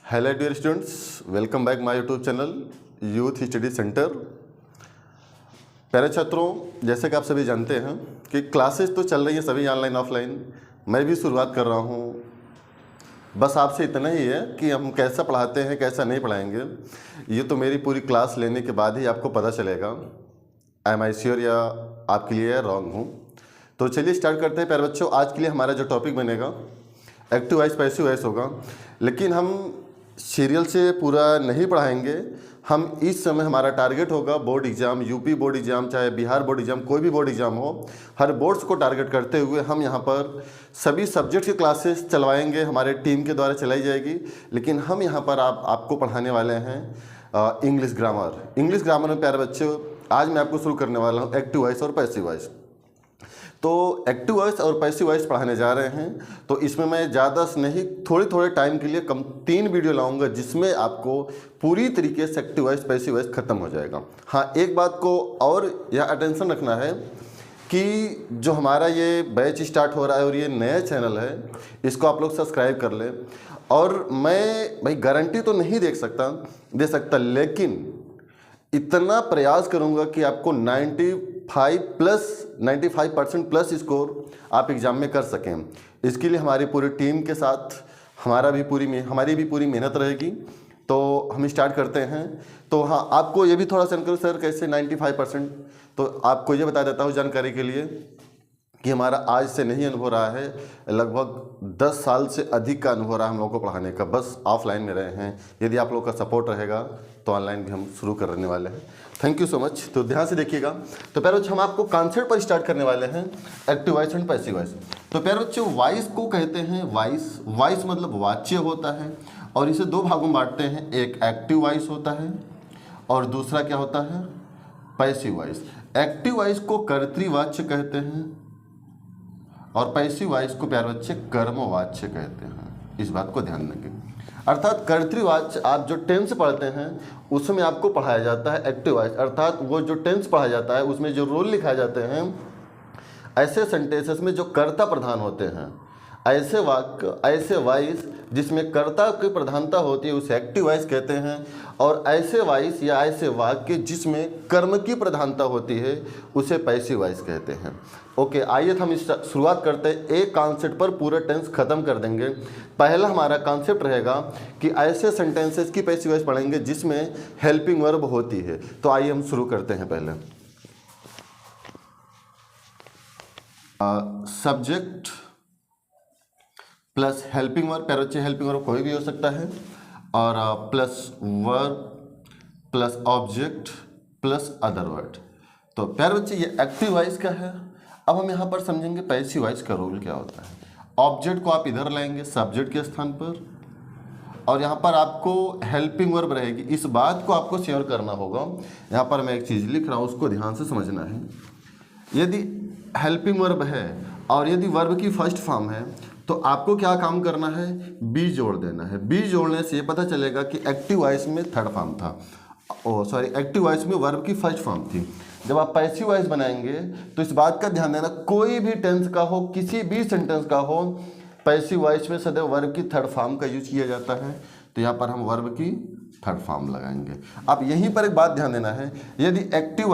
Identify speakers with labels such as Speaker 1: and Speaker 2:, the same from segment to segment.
Speaker 1: Hello dear students, welcome back my YouTube channel youth study centre. प्यारे छात्रों, जैसे कि आप सभी जानते हैं कि क्लासेस तो चल रही हैं सभी ऑनलाइन ऑफलाइन। मैं भी शुरुआत कर रहा हूं। बस आपसे इतना ही है कि हम कैसा पढ़ाते हैं कैसा नहीं पढ़ाएंगे, ये तो मेरी पूरी क्लास लेने के बाद ही आपको पता चलेगा। एम आई श्योर या आपके लिए रॉन्ग हूँ। तो चलिए स्टार्ट करते हैं प्यारे बच्चों। आज के लिए हमारा जो टॉपिक बनेगा एक्टिव वॉइस पैसिव वॉइस होगा, लेकिन हम सीरियल से पूरा नहीं पढ़ाएंगे। हम इस समय हमारा टारगेट होगा board exam, UP board exam, चाहे बिहार बोर्ड एग्ज़ाम, कोई भी बोर्ड एग्ज़ाम हो, हर बोर्ड्स को टारगेट करते हुए हम यहाँ पर सभी सब्जेक्ट की क्लासेस चलवाएंगे। हमारे टीम के द्वारा चलाई जाएगी, लेकिन हम यहाँ पर आपको पढ़ाने वाले हैं इंग्लिश ग्रामर। इंग्लिश ग्रामर में प्यारे बच्चों आज मैं आपको शुरू करने वाला हूँ एक्टिव वॉइस और पैसिव वॉइस। तो एक्टिव वॉइस और पैसिव वॉइस पढ़ाने जा रहे हैं, तो इसमें मैं ज़्यादा से नहीं थोड़े टाइम के लिए कम 3 वीडियो लाऊंगा, जिसमें आपको पूरी तरीके से एक्टिव वॉइस पैसिव वॉइस खत्म हो जाएगा। हाँ, एक बात को और यह अटेंशन रखना है कि जो हमारा ये बैच स्टार्ट हो रहा है और ये नया चैनल है, इसको आप लोग सब्सक्राइब कर लें। और मैं भाई गारंटी तो नहीं दे सकता, लेकिन इतना प्रयास करूंगा कि आपको 95% प्लस स्कोर आप एग्ज़ाम में कर सकें। इसके लिए हमारी पूरी टीम के साथ हमारी भी पूरी मेहनत रहेगी। तो हम स्टार्ट करते हैं। तो हाँ, आपको ये भी थोड़ा सा करो सर कैसे 95%, तो आपको ये बता देता हूँ जानकारी के लिए कि हमारा आज से नहीं अनुभव रहा है, लगभग 10 साल से अधिक का अनुभव रहा है हम लोगों को पढ़ाने का। बस ऑफलाइन में रहे हैं, यदि आप लोगों का सपोर्ट रहेगा तो ऑनलाइन भी हम शुरू करने वाले हैं। Thank you so much. तो ध्यान से देखिएगा। तो प्यारे बच्चों, हम आपको कॉन्सेप्ट पर स्टार्ट करने वाले हैं active voice and passive voice. तो प्यारे बच्चों, वॉइस को कहते हैं वॉइस मतलब वाच्य होता है, और इसे 2 भागों में बांटते हैं। एक एक्टिव वॉइस होता है और दूसरा क्या होता है, पैसिव वॉइस। एक्टिव वॉइस को कर्तृवाच्य कहते हैं और पैसिव वॉइस को प्यारे बच्चे कर्मवाच्य कहते हैं। इस बात को ध्यान रखें। अर्थात कर्तृवाच्य आप जो टेंस पढ़ते हैं उसमें आपको पढ़ाया जाता है एक्टिव वॉइस, अर्थात वो जो टेंस पढ़ाया जाता है उसमें जो रूल लिखाए जाते हैं, ऐसे सेंटेंसेस में जो कर्ता प्रधान होते हैं, ऐसे वाक्य, ऐसे वॉइस जिसमें कर्ता की प्रधानता होती है उसे एक्टिव वॉइस कहते हैं, और ऐसे वॉइस या ऐसे वाक्य जिसमें कर्म की प्रधानता होती है उसे पैसिव वॉइस कहते हैं। ओके, आइए हम शुरुआत करते हैं। एक कॉन्सेप्ट पर पूरा टेंस खत्म कर देंगे। पहला हमारा कॉन्सेप्ट रहेगा कि ऐसे सेंटेंसेस की पैसिव वॉइस पढ़ेंगे जिसमें हेल्पिंग वर्ब होती है। तो आइए हम शुरू करते हैं। पहले सब्जेक्ट प्लस हेल्पिंग वर्ब। प्यारे बच्चे, हेल्पिंग वर्ब कोई भी हो सकता है, और plus verb plus object plus other word. तो प्यारे बच्चे, ये एक्टिव वॉइस का है। अब हम यहाँ पर समझेंगे पैसिव वॉइस का रोल क्या होता है। ऑब्जेक्ट को आप इधर लाएंगे सब्जेक्ट के स्थान पर, और यहाँ पर आपको हेल्पिंग वर्ब रहेगी। इस बात को आपको शेयर करना होगा। यहाँ पर मैं एक चीज़ लिख रहा हूँ, उसको ध्यान से समझना है। यदि हेल्पिंग वर्ब है और यदि वर्ब की फर्स्ट फॉर्म है, तो आपको क्या काम करना है, बी जोड़ देना है। बी जोड़ने से ये पता चलेगा कि एक्टिव वॉइस में थर्ड फॉर्म था, एक्टिव वॉइस में वर्ब की फर्स्ट फॉर्म थी। जब आप पैसिव वॉइस बनाएंगे तो इस बात का ध्यान देना, कोई भी टेंस का हो, किसी भी सेंटेंस का हो, पैसिव वॉइस में सदैव वर्ब की थर्ड फॉर्म का यूज किया जाता है। तो यहाँ पर हम वर्ब की थर्ड फॉर्म लगाएंगे। अब यहीं पर एक बात ध्यान देना है, यदि एक्टिव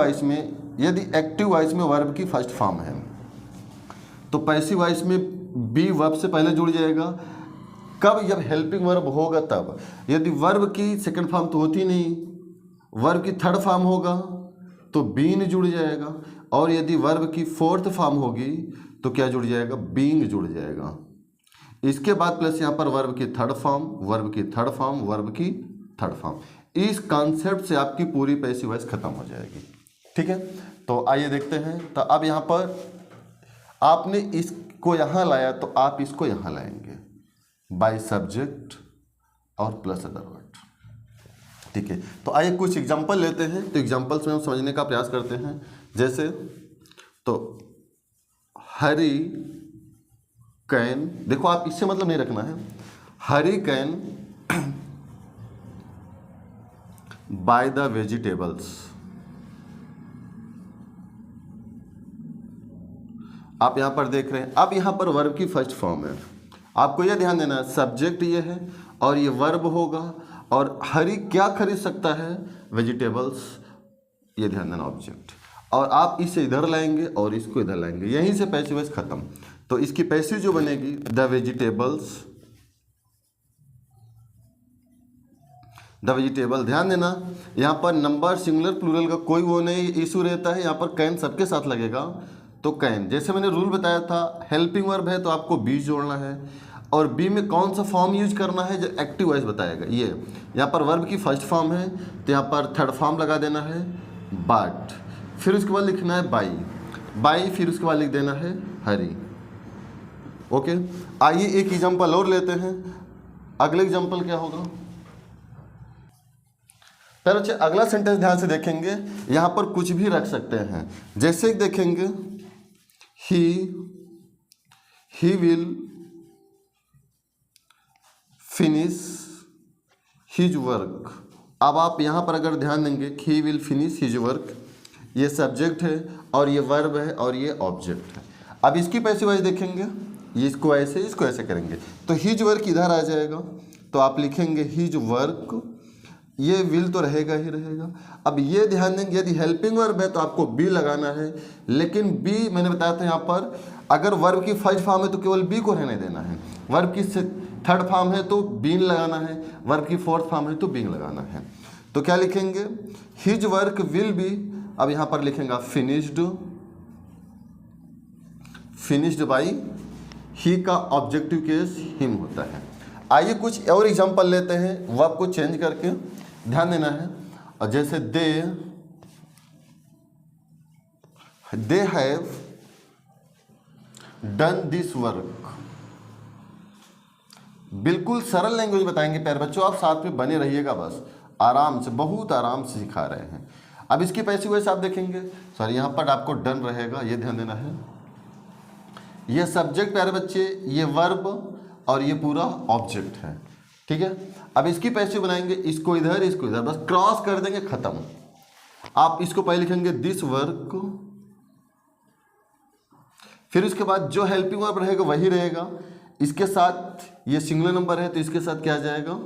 Speaker 1: वॉइस में वर्ब की फर्स्ट फॉर्म है तो पैसिव वॉइस में बी वर्ब से पहले जुड़ जाएगा। कब, जब हेल्पिंग वर्ब होगा तब। यदि वर्ब की सेकंड फॉर्म तो होती नहीं, वर्ब की थर्ड फॉर्म होगा तो बीन जुड़ जाएगा, और यदि वर्ब की फोर्थ फॉर्म होगी तो क्या जुड़ जाएगा, बीइंग जुड़ जाएगा। इसके बाद प्लस यहाँ पर वर्ब की थर्ड फॉर्म, वर्ब की थर्ड फॉर्म, वर्ब की थर्ड फॉर्म। इस कॉन्सेप्ट से आपकी पूरी पैसिव वॉइस खत्म हो जाएगी। ठीक है, तो आइए देखते हैं। तो अब यहाँ पर आपने इसको यहाँ लाया तो आप इसको यहाँ लाएंगे बाय सब्जेक्ट और प्लस अदर वर्ड। ठीक है, तो आइए कुछ एग्जांपल लेते हैं। तो एग्जांपल्स में हम समझने का प्रयास करते हैं। जैसे तो हरी कैन, देखो आप इससे मतलब नहीं रखना है, हरी कैन बाय द वेजिटेबल्स। आप यहां पर देख रहे हैं, अब यहां पर वर्ब की फर्स्ट फॉर्म है। आपको यह ध्यान देना है, सब्जेक्ट ये है और ये वर्ब होगा, और हरी क्या खरीद सकता है, वेजिटेबल्स, ये ध्यान देना ऑब्जेक्ट, और आप इसे इधर लाएंगे और इसको इधर लाएंगे, यहीं से पैसिव वॉइस खत्म। तो इसकी पैसिव जो बनेगी द वेजिटेबल्स, द वेजिटेबल। ध्यान देना यहाँ पर नंबर सिंगुलर प्लूरल का कोई वो नहीं इशू रहता है, यहाँ पर कैन सबके साथ लगेगा। तो कैन, जैसे मैंने रूल बताया था, हेल्पिंग वर्ब है तो आपको बी जोड़ना है, और बी में कौन सा फॉर्म यूज करना है जो एक्टिव वॉइस बताएगा। ये यहाँ पर वर्ब की फर्स्ट फॉर्म है तो यहाँ पर थर्ड फॉर्म लगा देना है बट, फिर उसके बाद लिखना है बाई, बाई फिर उसके बाद लिख देना है हरी। ओके, आइए एक एग्जांपल और लेते हैं। अगले एग्जांपल क्या होगा, फिर बच्चे अगला सेंटेंस ध्यान से देखेंगे, यहाँ पर कुछ भी रख सकते हैं। जैसे देखेंगे he will finish his work. अब आप यहाँ पर अगर ध्यान देंगे he will finish his work, ये सब्जेक्ट है और ये वर्ब है और ये ऑब्जेक्ट है। अब इसकी पैसिव वॉइस देखेंगे, ये इसको ऐसे करेंगे तो हिज वर्क इधर आ जाएगा, तो आप लिखेंगे हिज वर्क, ये विल तो रहेगा ही रहेगा। अब ये ध्यान देंगे यदि हेल्पिंग वर्ब है तो आपको बी लगाना है, लेकिन बी मैंने बताया था यहाँ पर अगर वर्ब की फर्स्ट फॉर्म है तो केवल बी को रहने देना है, वर्ब की थर्ड फॉर्म है तो बीन लगाना है, वर्ब की फोर्थ फॉर्म है तो बीन लगाना है। तो क्या लिखेंगे, हिज वर्क विल बी, अब यहाँ पर लिखेंगे फिनिश्ड बाई, ही का ऑब्जेक्टिव केस हिम होता है। आइए कुछ और एग्जांपल लेते हैं वर्ब को चेंज करके, ध्यान देना है। और जैसे they have done this work, बिल्कुल सरल लैंग्वेज बताएंगे प्यारे बच्चों, आप साथ में बने रहिएगा, बस आराम से, बहुत आराम से सिखा रहे हैं। अब इसकी पैसिव वॉइस आप देखेंगे, सॉरी यहाँ पर आपको डन रहेगा, ये ध्यान देना है। ये सब्जेक्ट प्यारे बच्चे, ये वर्ब और ये पूरा ऑब्जेक्ट है, ठीक है। अब इसकी पैसिव बनाएंगे, इसको इधर बस क्रॉस कर देंगे, खत्म। आप इसको पहले लिखेंगे दिस वर्क, फिर उसके बाद जो हेल्पिंग वर्ब रहेगा वही रहेगा, इसके साथ ये सिंगुलर नंबर है तो इसके साथ क्या आ जाएगा,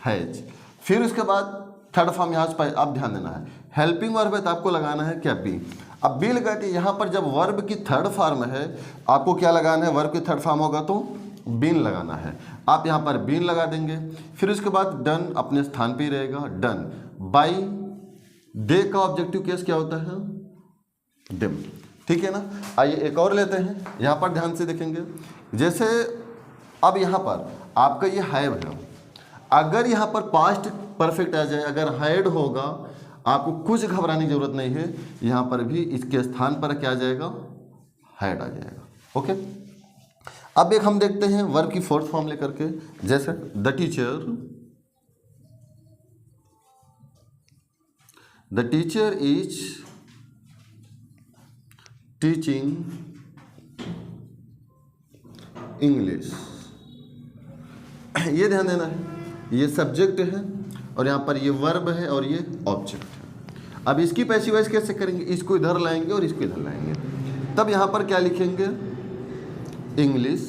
Speaker 1: हैज। फिर उसके बाद थर्ड फॉर्म यहाँ से आप ध्यान देना है, हेल्पिंग वर्ब है तो आपको लगाना है क्या, बी। अब बी लगा के यहाँ पर जब वर्ब की थर्ड फॉर्म है आपको क्या लगाना है, वर्ब की थर्ड फॉर्म होगा तो बीन लगाना है, आप यहाँ पर बीन लगा देंगे। फिर उसके बाद डन अपने स्थान पे ही रहेगा, डन बाई, दे का ऑब्जेक्टिव केस क्या होता है, डिम, ठीक है ना। आइए एक और लेते हैं, यहाँ पर ध्यान से देखेंगे। जैसे अब यहाँ पर आपका ये हैव है, अगर यहाँ पर पास्ट परफेक्ट आ जाए, अगर हैड होगा आपको कुछ घबराने की जरूरत नहीं है, यहाँ पर भी इसके स्थान पर क्या आ जाएगा, हैड आ जाएगा। ओके, अब एक हम देखते हैं वर्ब की फोर्थ फॉर्म लेकर के, जैसे the teacher is teaching English. ये ध्यान देना है, ये सब्जेक्ट है और यहाँ पर ये वर्ब है और ये ऑब्जेक्ट है। अब इसकी पैसिव वॉइस कैसे करेंगे, इसको इधर लाएंगे और इसको इधर लाएंगे, तब यहाँ पर क्या लिखेंगे, इंग्लिश,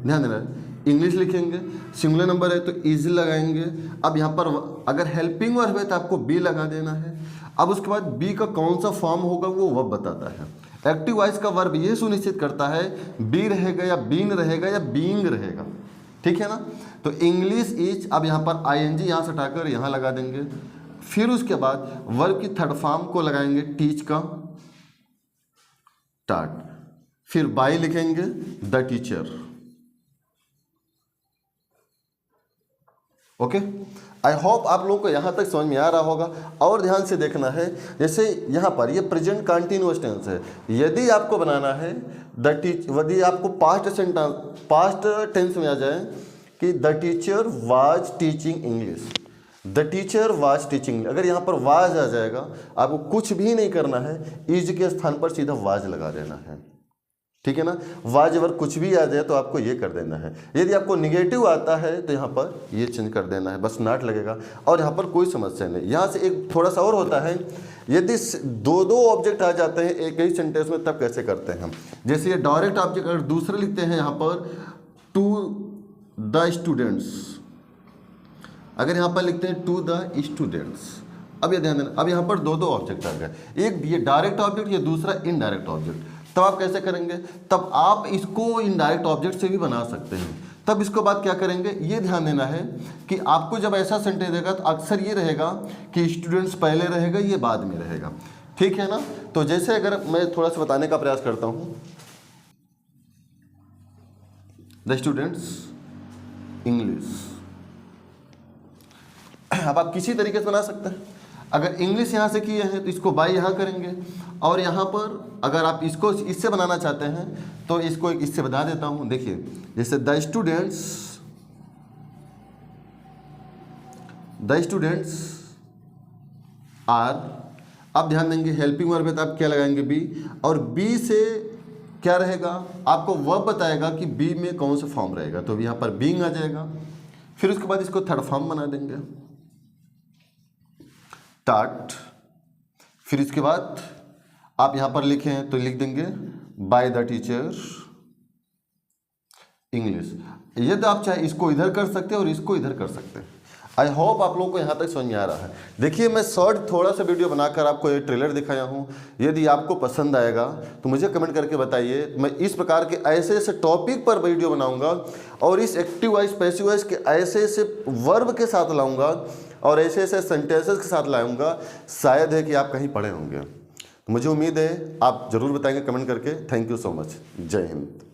Speaker 1: ध्यान देना इंग्लिश लिखेंगे, सिंगुलर नंबर है तो इज लगाएंगे। अब यहाँ पर अगर हेल्पिंग वर्ब है तो आपको बी लगा देना है। अब उसके बाद बी का कौन सा फॉर्म होगा वो वर्ब बताता है। एक्टिव वॉइस का वर्ब ये सुनिश्चित करता है बी रहेगा या बीन रहेगा या बीइंग रहेगा, ठीक है ना। तो इंग्लिश इज, अब यहाँ पर आईएनजी यहाँ से हटाकर यहाँ लगा देंगे। फिर उसके बाद वर्ब की थर्ड फॉर्म को लगाएंगे टीच का टाट, फिर बाई लिखेंगे the teacher. Okay, I hope आप लोगों को यहाँ तक समझ में आ रहा होगा। और ध्यान से देखना है, जैसे यहाँ पर ये प्रेजेंट कंटिन्यूअस टेंस है, यदि आपको बनाना है यदि आपको पास्ट टेंस में आ जाए कि the teacher was teaching English, the teacher was teaching, अगर यहाँ पर वाज आ जाएगा आपको कुछ भी नहीं करना है, इज के स्थान पर सीधा वाज लगा देना है, ठीक है ना। वाज अगर कुछ भी आ जाए तो आपको ये कर देना है। यदि आपको निगेटिव आता है तो यहाँ पर ये चेंज कर देना है, बस नॉट लगेगा और यहाँ पर कोई समस्या नहीं। यहाँ से एक थोड़ा सा और होता है, यदि दो ऑब्जेक्ट आ जाते हैं एक ही सेंटेंस में तब कैसे करते हैं हम। जैसे ये डायरेक्ट ऑब्जेक्ट अगर दूसरे लिखते हैं यहाँ पर टू द स्टूडेंट्स, अगर यहाँ पर लिखते हैं टू द स्टूडेंट्स, अब ये ध्यान देना, अब यहाँ पर दो दो ऑब्जेक्ट आ गए, एक ये डायरेक्ट ऑब्जेक्ट, ये दूसरा इनडायरेक्ट ऑब्जेक्ट। तब आप कैसे करेंगे, तब आप इसको इनडायरेक्ट ऑब्जेक्ट से भी बना सकते हैं। तब इसको बाद क्या करेंगे, ये ध्यान देना है कि आपको जब ऐसा सेंटेंस देगा तो अक्सर ये रहेगा कि स्टूडेंट्स पहले रहेगा, ये बाद में रहेगा, ठीक है ना। तो जैसे अगर मैं थोड़ा सा बताने का प्रयास करता हूँ, द स्टूडेंट्स इंग्लिश, अब आप किसी तरीके से बना सकते हैं। अगर इंग्लिश यहाँ से किए हैं तो इसको बाय यहाँ करेंगे, और यहाँ पर अगर आप इसको इससे बनाना चाहते हैं तो इसको इससे बता देता हूँ। देखिए जैसे द स्टूडेंट्स आर, अब ध्यान देंगे हेल्पिंग वर्ब है तो आप क्या लगाएंगे बी, और बी से क्या रहेगा, आपको वर्ब बताएगा कि बी में कौन सा फॉर्म रहेगा, तो यहाँ पर बीइंग आ जाएगा। फिर उसके बाद इसको थर्ड फॉर्म बना देंगे टाट। फिर इसके बाद आप यहाँ पर लिखें तो लिख देंगे बाय द टीचर इंग्लिश। ये तो आप चाहे इसको इधर कर सकते हैं और इसको इधर कर सकते हैं। आई होप आप लोगों को यहाँ तक समझ में आ रहा है। देखिए मैं शॉर्ट थोड़ा सा वीडियो बनाकर आपको ये ट्रेलर दिखाया हूँ, यदि आपको पसंद आएगा तो मुझे कमेंट करके बताइए। मैं इस प्रकार के ऐसे ऐसे टॉपिक पर वीडियो बनाऊँगा और इस एक्टिव वॉइस पैसिव वॉइस के ऐसे ऐसे वर्ब के साथ लाऊंगा और ऐसे ऐसे सेंटेंसेस के साथ लाऊंगा, शायद है कि आप कहीं पढ़े होंगे। मुझे उम्मीद है आप ज़रूर बताएंगे कमेंट करके। Thank you so much. जय हिंद।